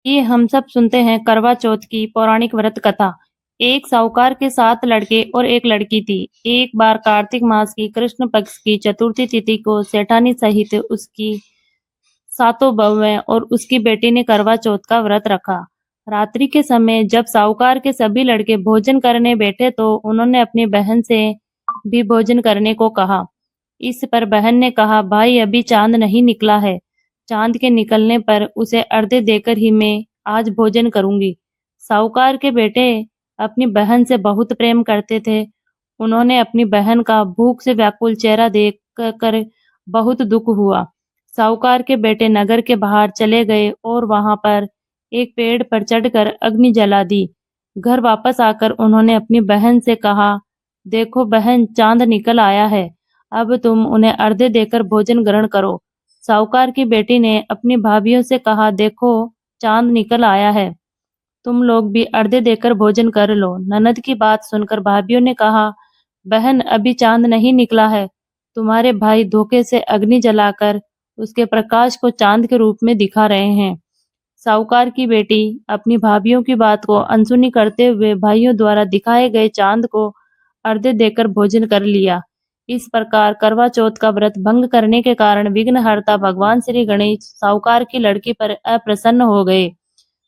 ये हम सब सुनते हैं करवा चौथ की पौराणिक व्रत कथा। एक साहूकार के 7 लड़के और एक लड़की थी। एक बार कार्तिक मास की कृष्ण पक्ष की चतुर्थी तिथि को सेठानी सहित उसकी सातों बहुएं और उसकी बेटी ने करवा चौथ का व्रत रखा। रात्रि के समय जब साहूकार के सभी लड़के भोजन करने बैठे तो उन्होंने अपनी बहन से भी भोजन करने को कहा। इस पर बहन ने कहा, भाई अभी चांद नहीं निकला है। चांद के निकलने पर उसे अर्घ्य देकर ही मैं आज भोजन करूंगी। साहूकार के बेटे अपनी बहन से बहुत प्रेम करते थे। उन्होंने अपनी बहन का भूख से व्याकुल चेहरा देख कर बहुत दुख हुआ। साहूकार के बेटे नगर के बाहर चले गए और वहां पर एक पेड़ पर चढ़कर अग्नि जला दी। घर वापस आकर उन्होंने अपनी बहन से कहा, देखो बहन, चांद निकल आया है। अब तुम उन्हें अर्घ्य देकर भोजन ग्रहण करो। साहूकार की बेटी ने अपनी भाभियों से कहा, देखो चांद निकल आया है, तुम लोग भी अर्घ्य देकर भोजन कर लो। ननद की बात सुनकर भाभियों ने कहा, बहन अभी चांद नहीं निकला है। तुम्हारे भाई धोखे से अग्नि जलाकर उसके प्रकाश को चांद के रूप में दिखा रहे हैं। साहूकार की बेटी अपनी भाभियों की बात को अनसुनी करते हुए भाइयों द्वारा दिखाए गए चांद को अर्घ्य देकर भोजन कर लिया। इस प्रकार करवा चौथ का व्रत भंग करने के कारण विघ्नहर्ता भगवान श्री गणेश साहूकार की लड़की पर अप्रसन्न हो गए।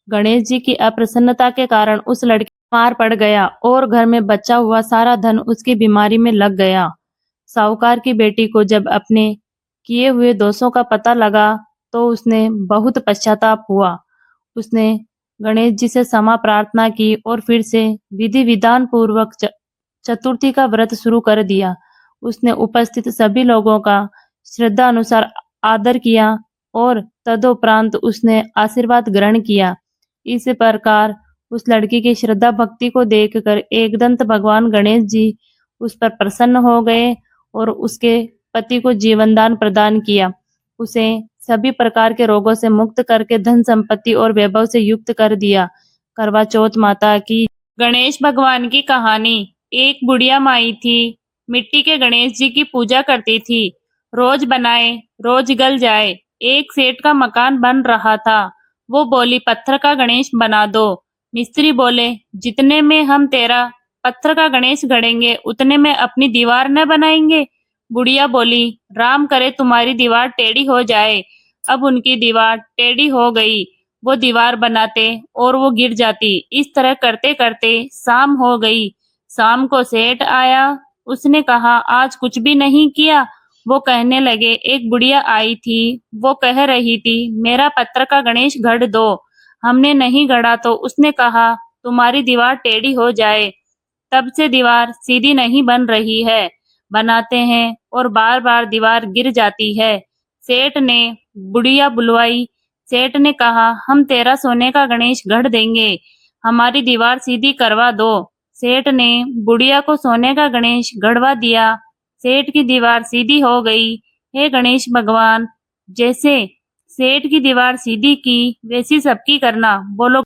गणेश जी की अप्रसन्नता के कारण उस लड़की बीमार पड़ गया और घर में बचा हुआ सारा धन उसकी बीमारी में लग गया। साहूकार की बेटी को जब अपने किए हुए दोषों का पता लगा तो उसने बहुत पश्चाताप हुआ। उसने गणेश जी से क्षमा प्रार्थना की और फिर से विधि विधान पूर्वक चतुर्थी का व्रत शुरू कर दिया। उसने उपस्थित सभी लोगों का श्रद्धा अनुसार आदर किया और तदोपरांत उसने आशीर्वाद ग्रहण किया। इस प्रकार उस लड़की की श्रद्धा भक्ति को देखकर एकदंत भगवान गणेश जी उस पर प्रसन्न हो गए और उसके पति को जीवन दान प्रदान किया। उसे सभी प्रकार के रोगों से मुक्त करके धन संपत्ति और वैभव से युक्त कर दिया। करवा चौथ माता की। गणेश भगवान की कहानी। एक बुढ़िया माई थी, मिट्टी के गणेश जी की पूजा करती थी। रोज बनाए रोज गल जाए। एक सेठ का मकान बन रहा था। वो बोली, पत्थर का गणेश बना दो। मिस्त्री बोले, जितने में हम तेरा पत्थर का गणेश गढ़ेंगे उतने में अपनी दीवार न बनाएंगे। बुढ़िया बोली, राम करे तुम्हारी दीवार टेढ़ी हो जाए। अब उनकी दीवार टेढ़ी हो गई। वो दीवार बनाते और वो गिर जाती। इस तरह करते करते शाम हो गई। शाम को सेठ आया। उसने कहा, आज कुछ भी नहीं किया। वो कहने लगे, एक बुढ़िया आई थी, वो कह रही थी, मेरा पत्थर का गणेश गढ़ दो। हमने नहीं गढ़ा तो उसने कहा, तुम्हारी दीवार टेढ़ी हो जाए। तब से दीवार सीधी नहीं बन रही है। बनाते हैं और बार बार दीवार गिर जाती है। सेठ ने बुढ़िया बुलवाई। सेठ ने कहा, हम तेरा सोने का गणेश गढ़ देंगे, हमारी दीवार सीधी करवा दो। सेठ ने बुढ़िया को सोने का गणेश गढ़वा दिया। सेठ की दीवार सीधी हो गई। हे गणेश भगवान, जैसे सेठ की दीवार सीधी की वैसी सबकी करना। बोलो।